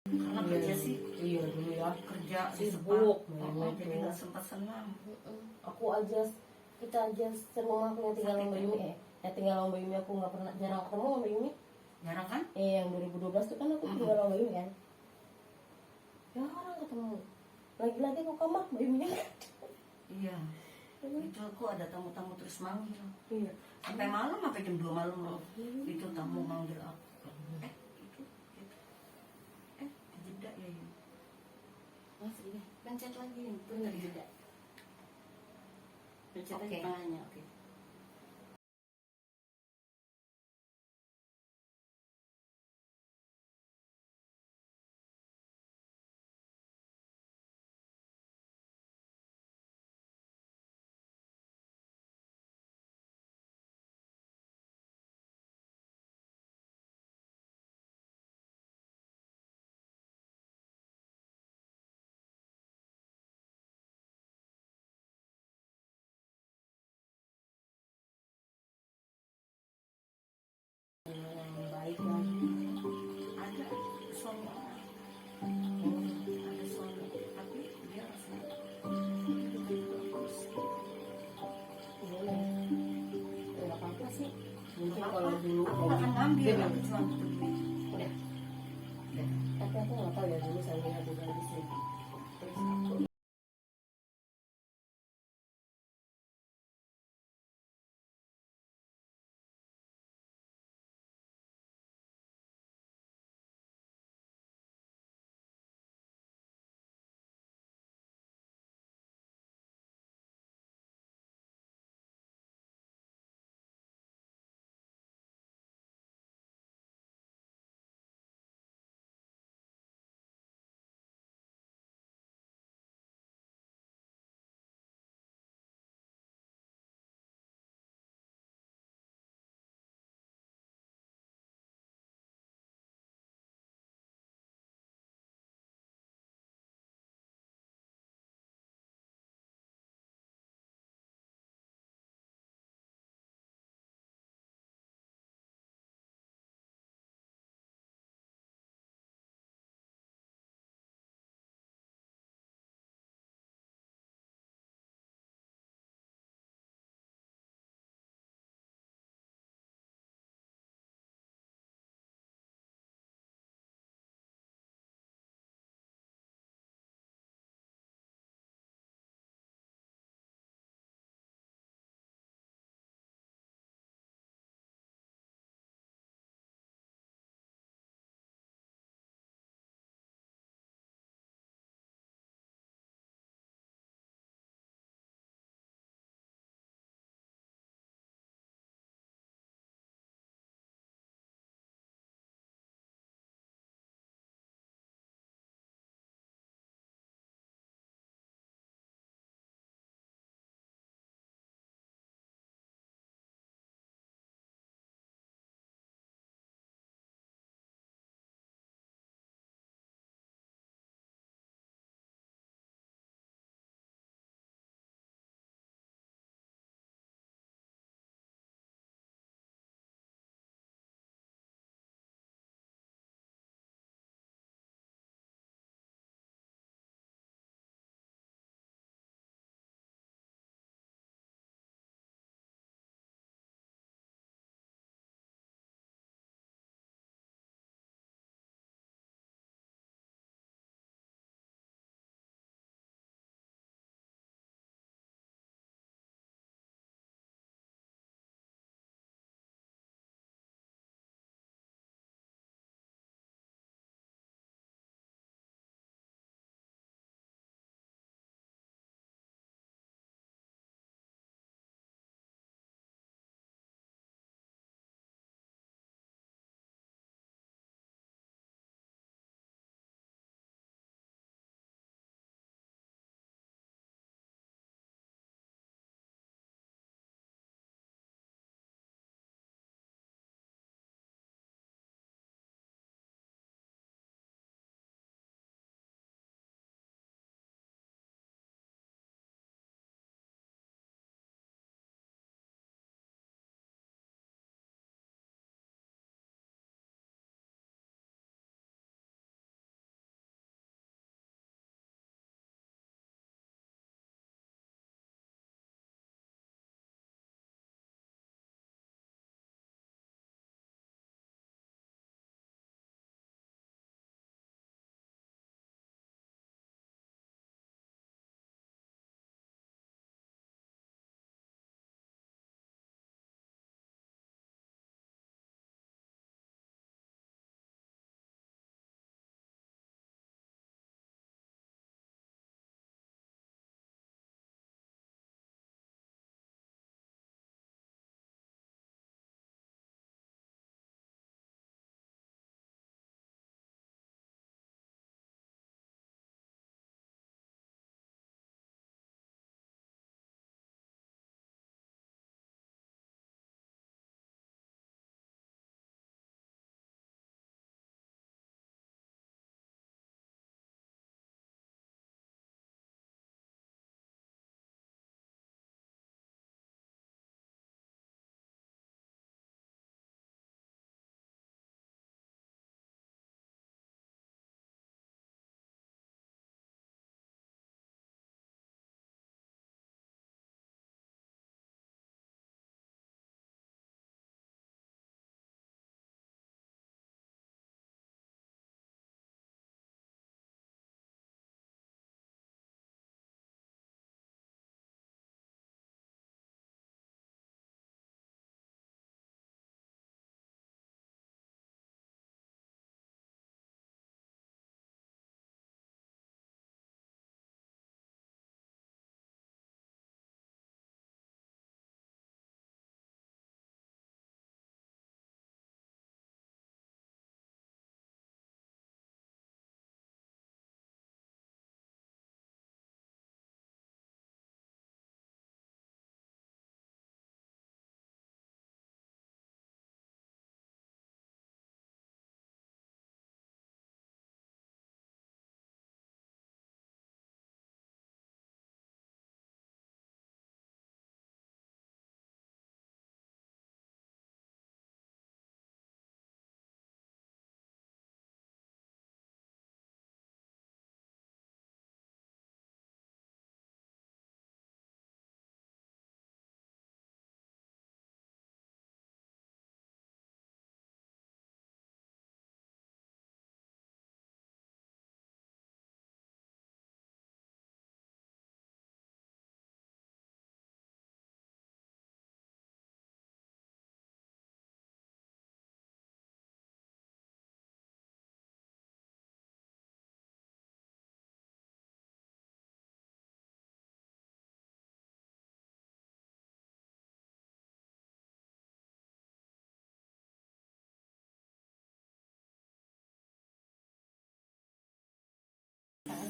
Karena Iya, kerja sih, iya dulu ya. kerja Sibuk, jadi nggak sempat senam. Aku aja, kita aja serumah aku yang tinggal sama Mbak Yumi, yang tinggal sama Mbak Yumi aku nggak pernah, jarang ketemu sama Mbak Yumi. Jarang kan? Yang 2012 tuh kan aku tinggal sama Mbak Yumi kan, jarang ketemu. Lagi-lagi aku kamar Mbak Yumi. Iya. Itu aku ada tamu-tamu terus manggil. Iya. Sampai malam, sampai jam 2 malam loh. Itu tamu manggil aku. Itu. Jeda ya ini. Mas ini Pencet lagi, itu dari jeda. Pencet lagi Oke. tengahnya, oke. yang baik lagi. Ada suami orang. Ada suami, tapi dia rasanya Boleh. Nggak apa-apa sih. Mungkin Apa? kalau dulu Aku akan ngambil, Iya. aku cuma butuh duit. Udah. Udah. Tapi aku nggak tahu ya dulu saya lihat juga di sini. Terus aku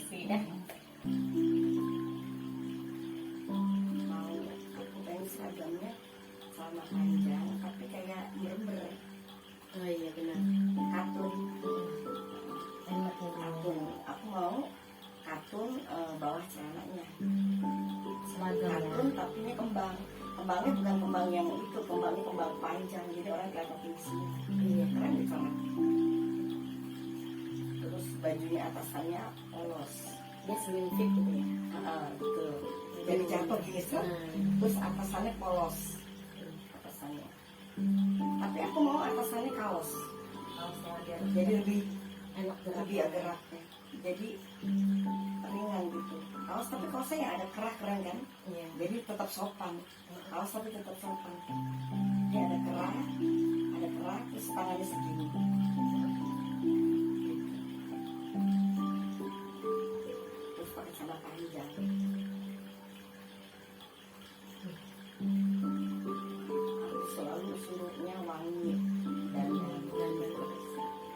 sih dah. Mau aku pengen seragamnya celana panjang tapi kayak berber Oh iya benar. katun. Enak ya. Katun aku mau katun bawah celananya Seragam katun ya. tapi ini kembangnya bukan kembang yang itu, kembangnya kembang panjang jadi orang kelihatan tingginya. Iya. Keren di sana. Terus bajunya atasannya polos. Dia slim fit gitu ya. Gitu. Jadi jatuh gini kan. Hmm. Terus atasannya polos. Atasannya. Tapi aku mau atasannya kaos. Kaosnya biar Jadi lebih enak gerak. geraknya. Jadi ringan gitu. Kaos tapi kaosnya ya ada kerah-kerah kan. Iya. Jadi tetap sopan. Kaos tapi tetap sopan. Dia ada kerah, terus tangannya segini. Terus pakai celana panjang. Aku selalu suruhnya wangi dan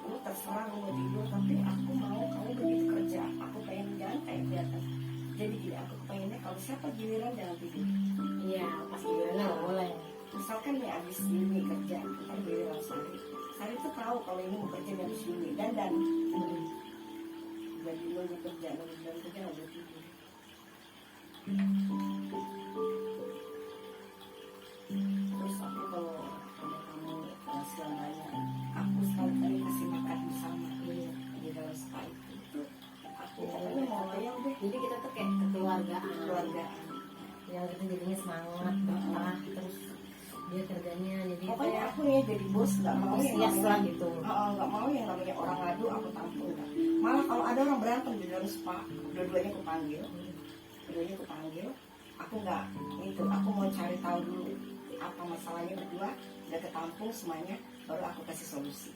lu terserah lu mau tidur tapi aku mau kamu begitu kerja. Aku pengen jangan kayak kelihatan. Jadi gini, aku pengennya kalau siapa giliran jangan tidur. Iya, pas giliran nggak boleh. Misalkan nih abis ini kerja, ntar giliran Sari tuh tahu kalau ini mau kerja di abis ini dan jadi nunggu kerja nggak boleh tidur. Terus aku kalau ada kamu selamanya, aku sekali-kali kasih makan bersama di dalam spa itu. Aku pokoknya mau loyal deh, Jadi kita tuh kayak kekeluargaan. keluargaan. Yang kita jadinya semangat, betah, terus dia kerjanya jadi Pokoknya kayak aku nih jadi bos nggak mau yang antusias lah namanya gitu. nggak mau yang namanya orang ngadu aku tampung enggak. Malah kalau ada orang berantem di dalam spa, dua-duanya aku panggil, aku nggak itu, aku mau cari tahu dulu apa masalahnya berdua, udah ketampung semuanya, baru aku kasih solusi.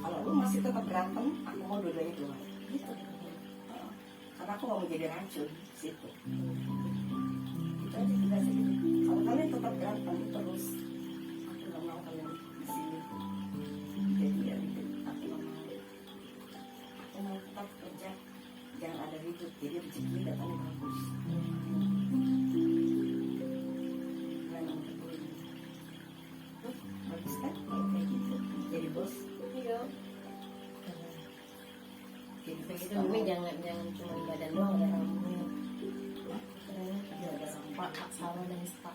Kalau lu masih tetap berantem, aku mau dua-duanya keluar. Gitu. Karena aku nggak mau jadi racun di situ. Itu aja juga sih. Kalau kalian tetap berantem terus, aku nggak mau kalian di sini. Jadi ya ribut, aku nggak mau. Aku mau tetap kerja, jangan ada ribut. Jadi rezeki datangnya bagus. Gimana menurut lu? Bagus kan? Kalau kayak gitu, jadi bos. Iya. Jadi bos Begitu kamu. Umi jangan cuma di badan doang ya rambut. Iya, ada Spa, salon dan spa.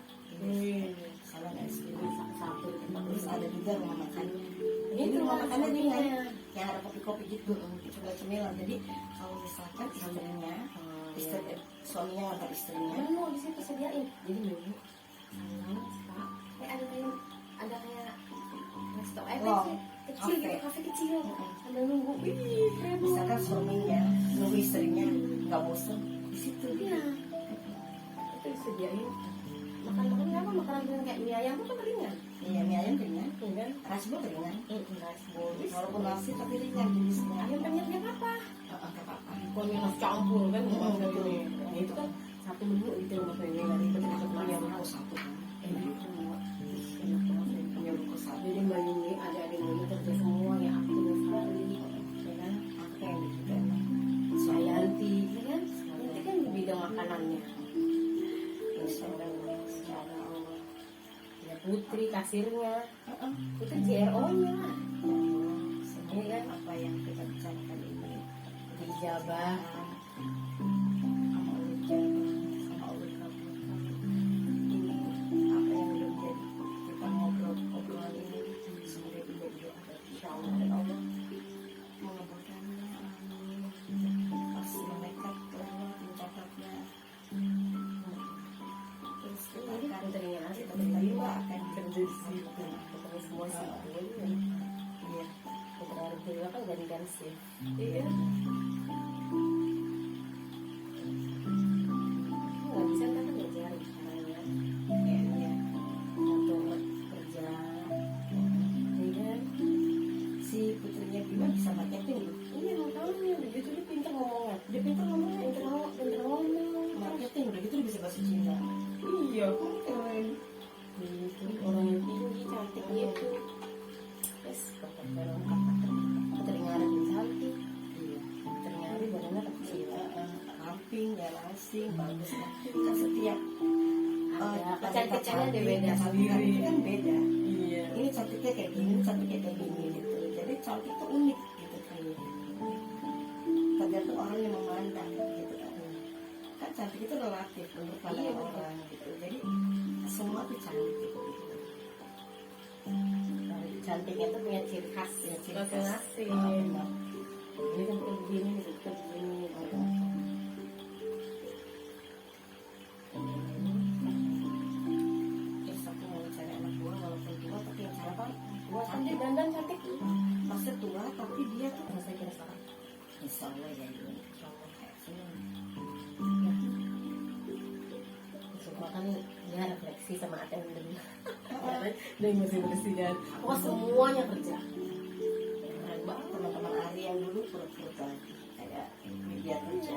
salah nggak sih? Satu di tempat Terus ada juga rumah makannya. Ini Ini rumah makannya sampingnya. ringan, yang ada kopi-kopi gitu, coba cemilan. Jadi kalau misalkan istrinya, suaminya ngantar istrinya, Mana di situ sediain. Jadi dulu salon, spa, ada kayak resto Wow. kecil gitu, Oke. kafe kecil. Sambil nunggu. Wih, keren misalkan suaminya nunggu istrinya nggak bosan di situ. Iya. Itu disediain. Makan-makan apa? Makanan ringan kayak mie ayam itu kan ringan. Iya, mie ayam ringan, Iya kan? rice bowl ringan. Rice bowl. Walaupun nasi tapi ringan jenisnya. Ayam penyetnya apa? Nggak apa-apa. Bukan nasi campur kan? Bukan Mm, gitu. Nah, itu kan satu menu gitu maksudnya nggak ribet Aku ribet punya masak. ruko satu kan. Enak banget. Enak banget, punya ruko satu. Jadi Mbak Yuni ada Yuni kerja semua yang aku Sari, ya kan? Aku yang di kita enak. Sayanti, ya kan? Nanti kan di bidang makanannya. Insya Allah. Ya Putri kasirnya, Putri CRO-nya, Semua kan apa yang kita bicarakan ini di Jabah. sama Allah sama Allah kabulkan. Ini apa yang udah menjadi kita obrolan ini semoga juga insya Allah dan Allah mengabulkannya. Amin. Pas malaikat lewat mencatatnya, terus kita Jadi akan ternyata terima akan kerja di situ, ketemu semua sih. Iya. Alhamdulillah kan ganti-ganti sih. Iya. Nggak bisa kan ngajar caranya. Iya, iya. Untuk kerja, ya kan? Si putrinya Bima bisa marketing loh. Iya makanya dia tuh dia pintar ngomongnya, pintar ngomong. Marketing udah gitu dia bisa bahasa Cina. Iya, keren. Gitu, orang yang tinggi cantik gitu. Yes, pokoknya lengkap. Teringat cantik, Iya. teringat langsing bagus lah. Kan setiap kecantikannya dia beda cantik sendiri. kan beda. Iya. Ini cantiknya kayak gini, ini cantiknya kayak gini gitu. Jadi cantik itu unik gitu kayaknya. Tergantung orang yang memandang gitu kan. Kan cantik itu relatif menurut pandangan orang gitu. Jadi semua tuh cantik gitu. Cantiknya tuh punya ciri khas ya, ciri khas Masing-masing. benar. Ini kan kayak begini, ini kayak begini. Terus aku mau cari anak buah walaupun tua tapi yang cara tua Cantik cantik. dandan cantik. Maksudnya tua tapi dia tuh Saya kira sekarang. insya Allah ya ini. Senang. Semua kan dia refleksi sama Aten dulu. Dia masih bersih kan. Pokoknya semuanya kerja. Keren banget teman-teman Ari yang dulu pura-pura kayak media kerja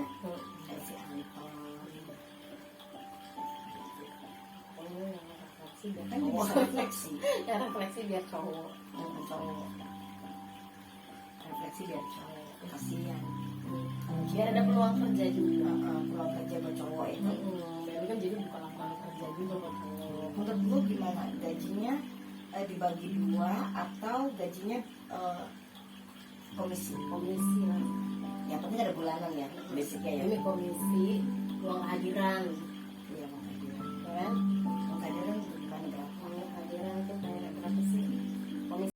kayak si Anton. Refleksi biar Kan dia cowok. bisa refleksi. Ya refleksi biar cowok. Jangan cowok. Refleksi biar cowok. Kasihan. Biar ada peluang kerja juga. Pulang kerja buat cowok itu. Baru kan jadi bukan lapangan kerja juga buat cowok. Menurut lu gimana gajinya dibagi dua atau gajinya komisi? Komisi lah. Yang penting ada bulanan ya, basicnya ya. Ini komisi uang kehadiran. Iya, mau kehadiran. Ya kan? Mau kehadiran gimana berapa? Uang kehadiran itu kayak berapa sih? Komisi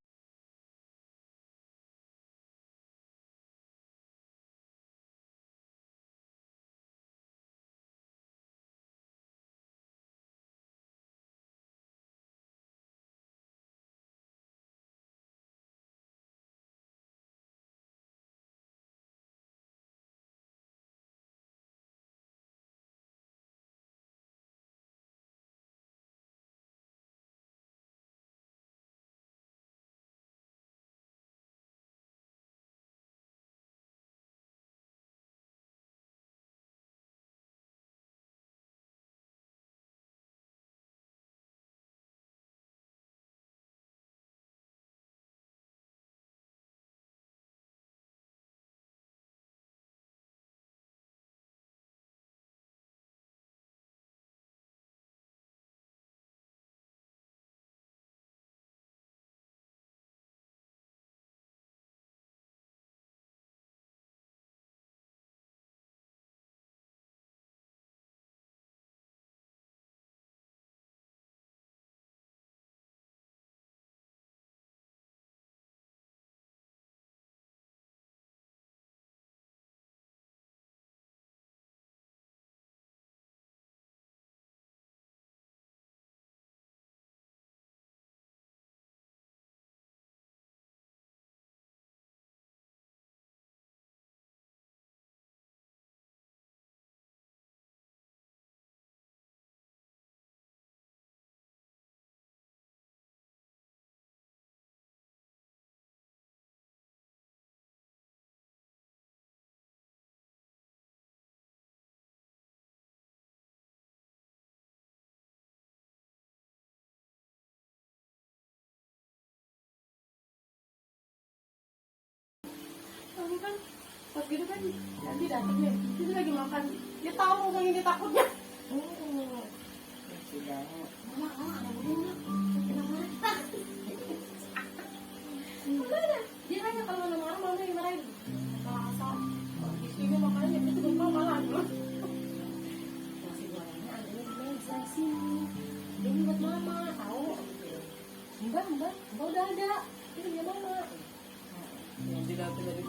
tapi kan pas gitu kan nanti datang nih dia lagi makan dia tahu mukanya dia takutnya Sudah. mama ada bunga kenapa enggak ada dia nanya kalau mana marah mama yang marahin kalau asal istrinya makannya itu bukan malah masih gorengnya ada yang bisa sini ini buat mama tahu mbak udah ada ini dia mama yang tidak dari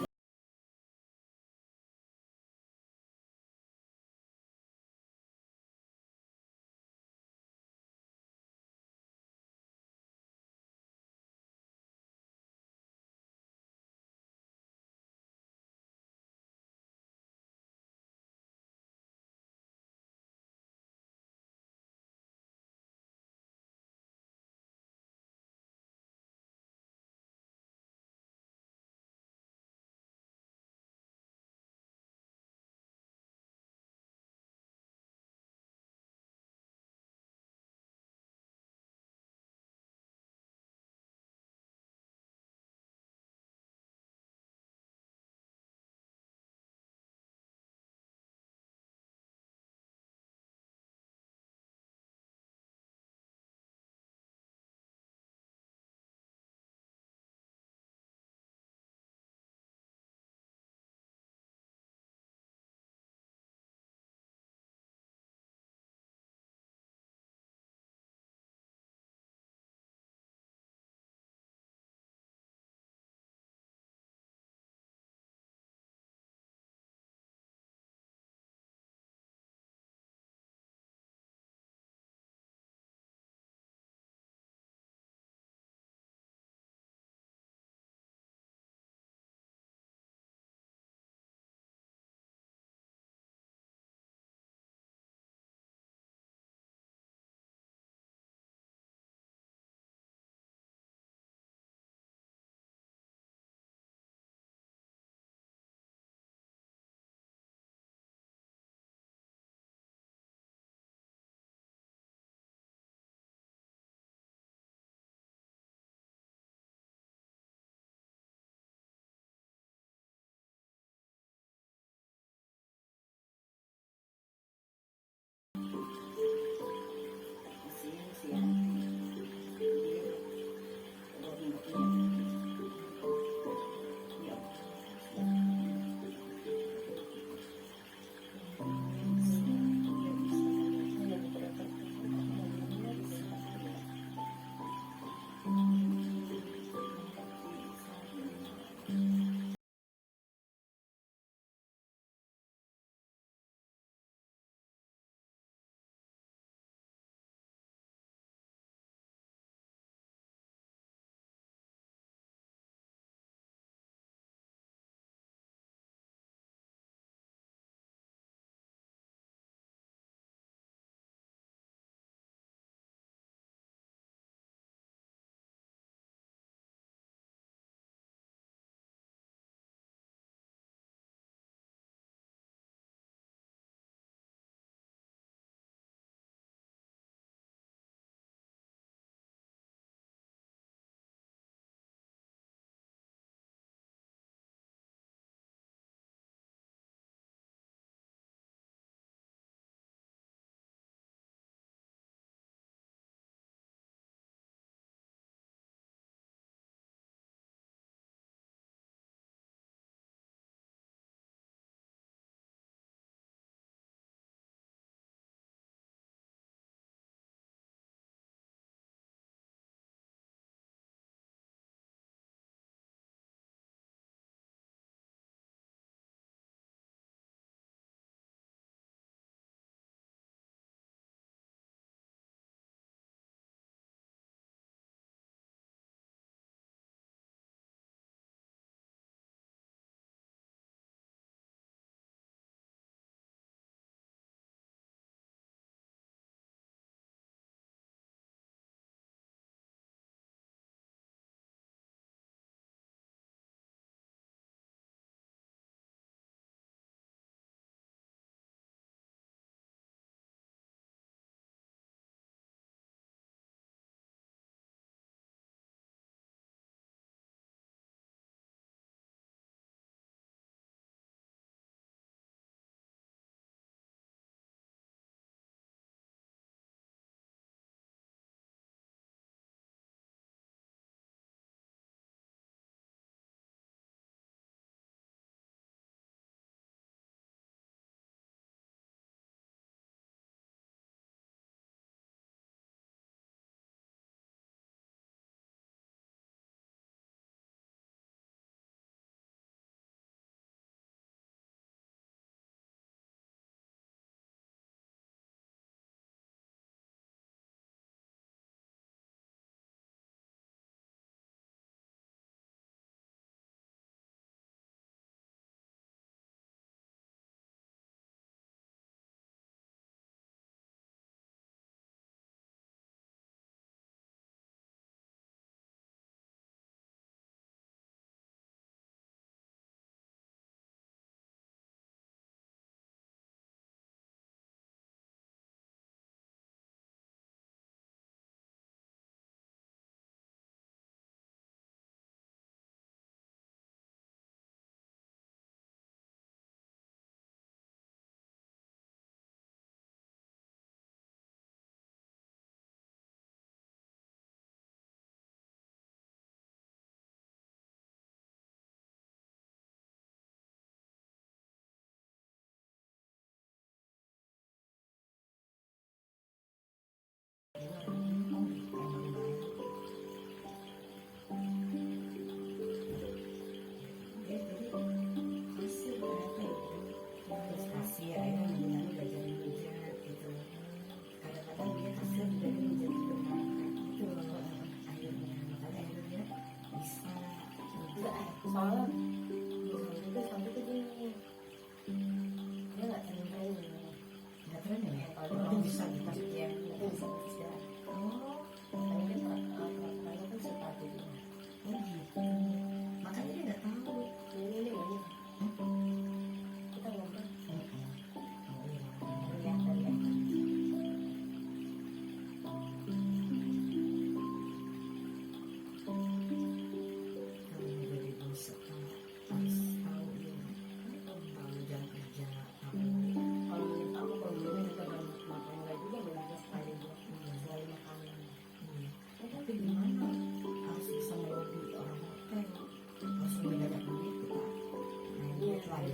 cari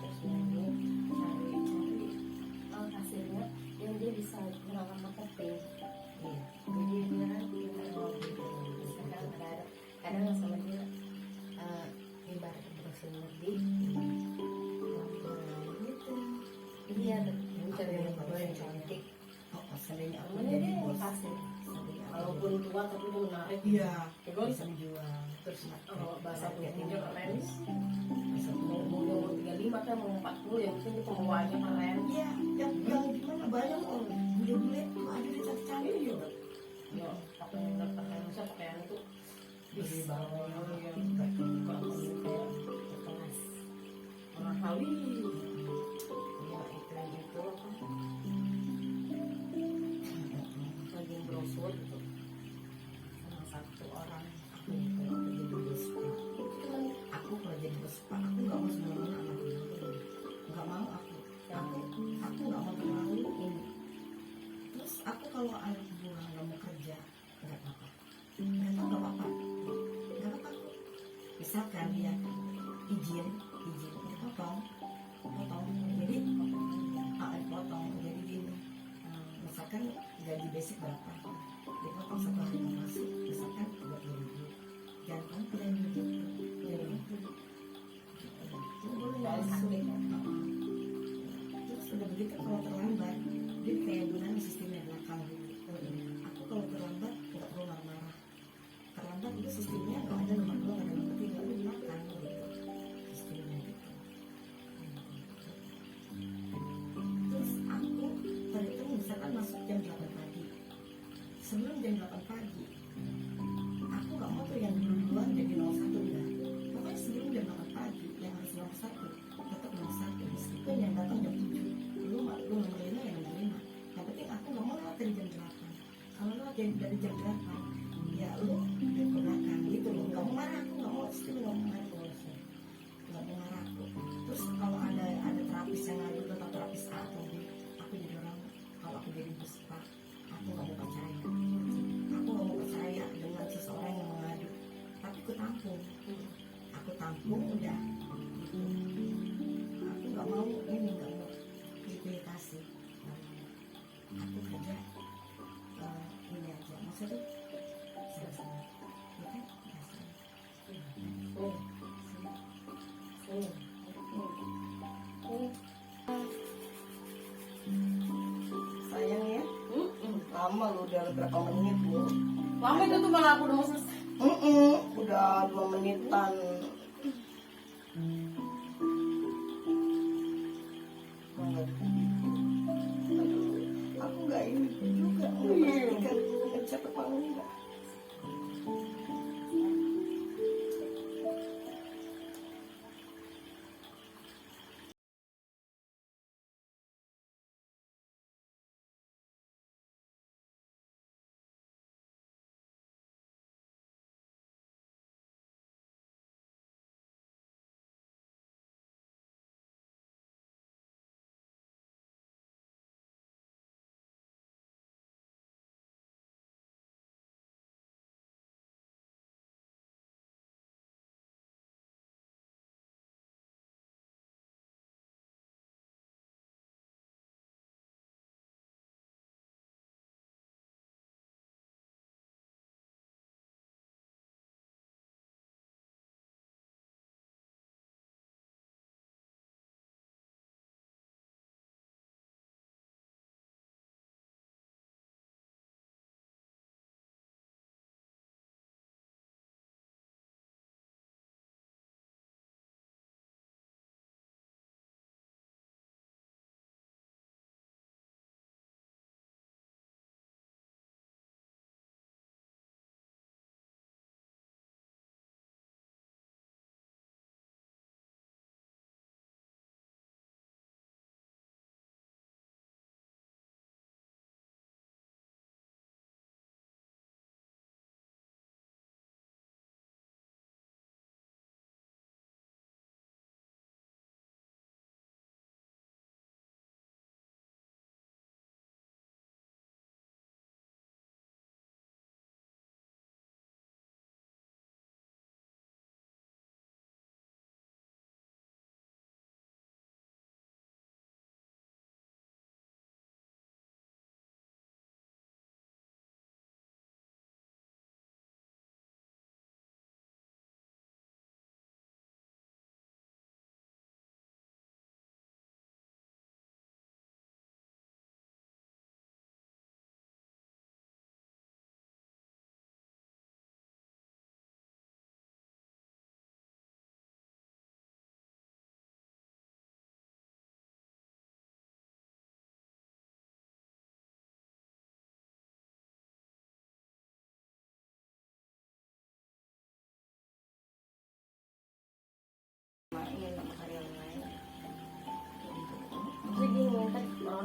terus nyanyi cari hasilnya yang dia bisa melakukan marketing. Iya. Jadi dia kan terus kadang sama dia ibarat brosur di gitu. Iya, cari yang cantik. Seandainya aku Namanya jadi dia bos, kasih. seandainya aku Walaupun tua tapi dia menarik. iya, Ya kan? bisa menjual. Terus bahasa marketing punya keren. bisa Mau 35 kan mau 40 yang penting dia pembawaannya keren. iya, yang gimana banyak orang bule-bule ada yang cantik-cantik juga. Ya, pakaian masa pakaian itu Berwibawa, yang berkelas. kelas mahal ya itu apa lagi brosur gitu sama satu orang Aku kalau jadi bos, aku kalau jadi bos, aku nggak mau semena-mena anak aku, nggak mau aku nggak mau terlalu ini. Terus aku kalau anak buah nggak mau kerja, nggak apa-apa, nggak apa-apa, nggak apa-apa. Misalkan dia izin dipotong, jadi dipotong, jadi gini, misalkan gaji basic berapa, dipotong satu hari masuk, misalkan 30.000, jangan kamu pilih gitu, jadi itu boleh nggak masuk. Terus udah begitu kalau terlambat, dia kayak gimana sistemnya belakang dulu. Aku kalau terlambat nggak perlu marah-marah, terlambat itu sistemnya nggak ada nomor 2, nggak ada nomor 3, lu makan gitu sistemnya gitu. Terus aku pada itu misalkan masuk jam 8 pagi, sebelum jam 8 pagi aku nggak mau tuh yang duluan jadi 01, enggak. Pokoknya sebelum jam 8 pagi yang harus nomor 1 tetap nomor 1, meskipun yang datang jam 7, lu nomor 5 ya nomor 5, yang penting aku nggak mau lewat dari jam 8. Kalau lewat dari jam 8 ya lu udah ke belakang gitu loh, nggak mau marah, aku nggak mau sistem, nggak mau marah, nggak mau marah aku. Terus kalau ada terapis yang ngadu tentang terapis A atau B, aku jadi orang, kalau aku jadi bos Pak, aku nggak mau percaya, aku nggak mau percaya dengan seseorang yang mengadu, tapi aku tampung udah gitu. Aku nggak mau ini, nggak mau dipilitasi, aku kerja ini aja, maksudnya sama-sama, ya kan, sayang ya, lama lu udah berapa menit lu? lama itu tuh malah aku udah mau selesai. Udah 2 menitan. Aku nggak ini juga, nggak perhatikan lu ngecat apa enggak.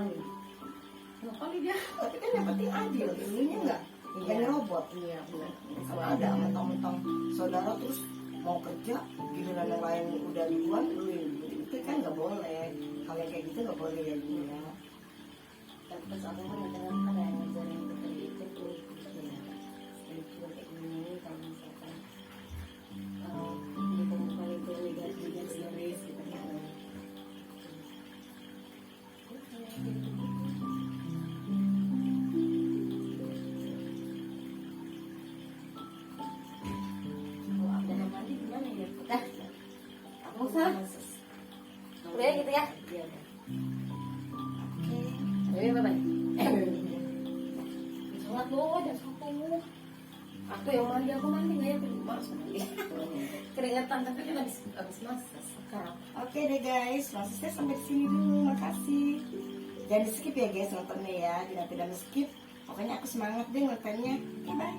kali. Dua kali dia. Tapi kan yang penting adil, dulunya enggak nyerobot. Iya benar. Kalau ada mentang-mentang saudara terus mau kerja, giliran yang lain udah duluan, lu yang dulu. Itu kan nggak boleh. Hal yang kayak gitu nggak boleh ya Bu ya. Tapi pas aku kan kadang ada yang ngajarin seperti itu tuh. Ya, itu kayak gini kalau misalkan ditemukan itu ligat series gitu kan. Kalau ada yang mandi gimana ya? Aku usah. Udah ya gitu ya? Iya udah. Oke. Bye-bye. Sholat lo, jam 1. Aku yang mandi, aku mandi nggak ya? Malas mandi. Keringetan, tapi kan habis masak sekarang. Oke deh guys, maksudnya sampai sini dulu, makasih. Jangan di skip ya guys nontonnya ya, jangan tidak skip. Pokoknya aku semangat deh nontonnya. Oke bye.